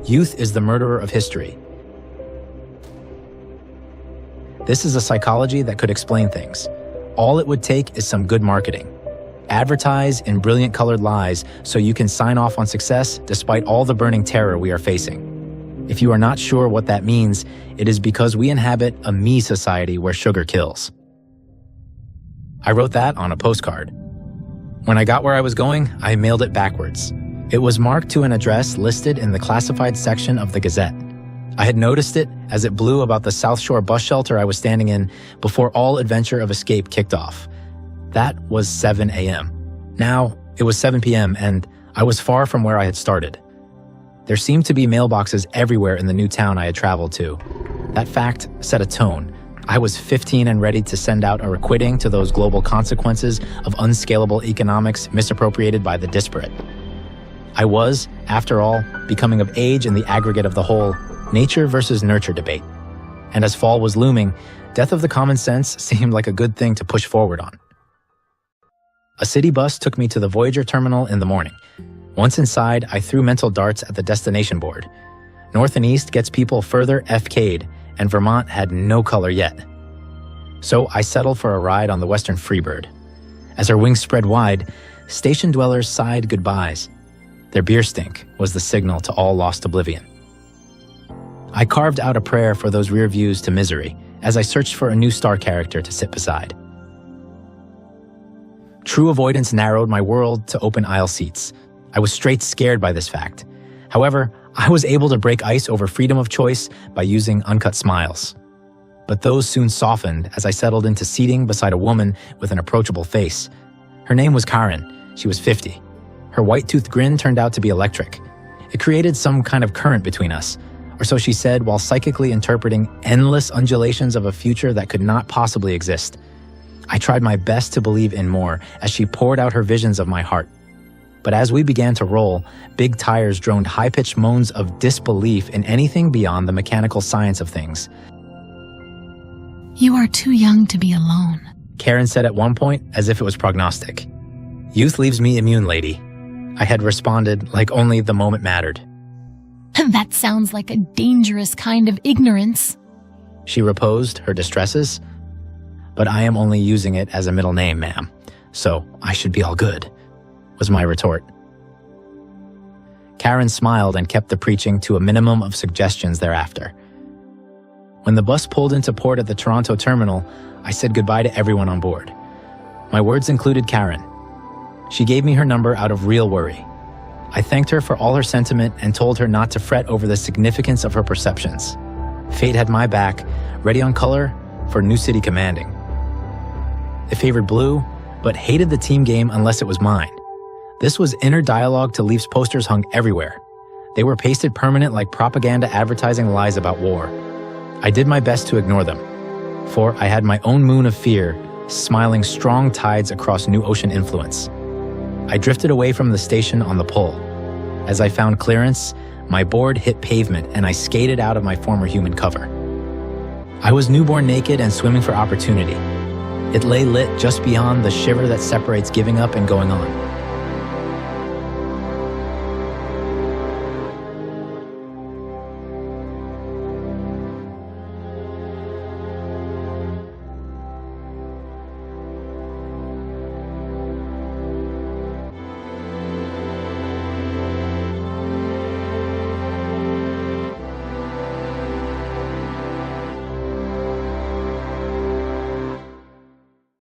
Youth is the murderer of history. This is a psychology that could explain things. All it would take is some good marketing. Advertise in brilliant colored lies so you can sign off on success despite all the burning terror we are facing. If you are not sure what that means, it is because we inhabit a me society where sugar kills. I wrote that on a postcard. When I got where I was going, I mailed it backwards. It was marked to an address listed in the classified section of the Gazette. I had noticed it as it blew about the South Shore bus shelter I was standing in before all adventure of escape kicked off. That was 7 a.m. Now, it was 7 p.m., and I was far from where I had started. There seemed to be mailboxes everywhere in the new town I had traveled to. That fact set a tone. I was 15 and ready to send out a requiting to those global consequences of unscalable economics misappropriated by the disparate. I was, after all, becoming of age in the aggregate of the whole nature versus nurture debate. And as fall was looming, death of the common sense seemed like a good thing to push forward on. A city bus took me to the Voyager terminal in the morning. Once inside, I threw mental darts at the destination board. North and East gets people further FK'd, and Vermont had no color yet. So I settled for a ride on the Western Freebird. As her wings spread wide, station dwellers sighed goodbyes. Their beer stink was the signal to all lost oblivion. I carved out a prayer for those rear views to misery as I searched for a new star character to sit beside. True avoidance narrowed my world to open aisle seats. I was straight scared by this fact. However, I was able to break ice over freedom of choice by using uncut smiles. But those soon softened as I settled into seating beside a woman with an approachable face. Her name was Karen. She was 50. Her white-toothed grin turned out to be electric. It created some kind of current between us, or so she said while psychically interpreting endless undulations of a future that could not possibly exist. I tried my best to believe in more as she poured out her visions of my heart. But as we began to roll, big tires droned high-pitched moans of disbelief in anything beyond the mechanical science of things. "You are too young to be alone," Karen said at one point, as if it was prognostic. "Youth leaves me immune, lady." I had responded like only the moment mattered. "That sounds like a dangerous kind of ignorance." She reposed her distresses. "But I am only using it as a middle name, ma'am, so I should be all good," was my retort. Karen smiled and kept the preaching to a minimum of suggestions thereafter. When the bus pulled into port at the Toronto terminal, I said goodbye to everyone on board. My words included Karen. She gave me her number out of real worry. I thanked her for all her sentiment and told her not to fret over the significance of her perceptions. Fate had my back, ready on color for New City commanding. They favored blue, but hated the team game unless it was mine. This was inner dialogue to Leafs posters hung everywhere. They were pasted permanent like propaganda advertising lies about war. I did my best to ignore them, for I had my own moon of fear, smiling strong tides across new ocean influence. I drifted away from the station on the pull. As I found clearance, my board hit pavement and I skated out of my former human cover. I was newborn naked and swimming for opportunity. It lay lit just beyond the shiver that separates giving up and going on.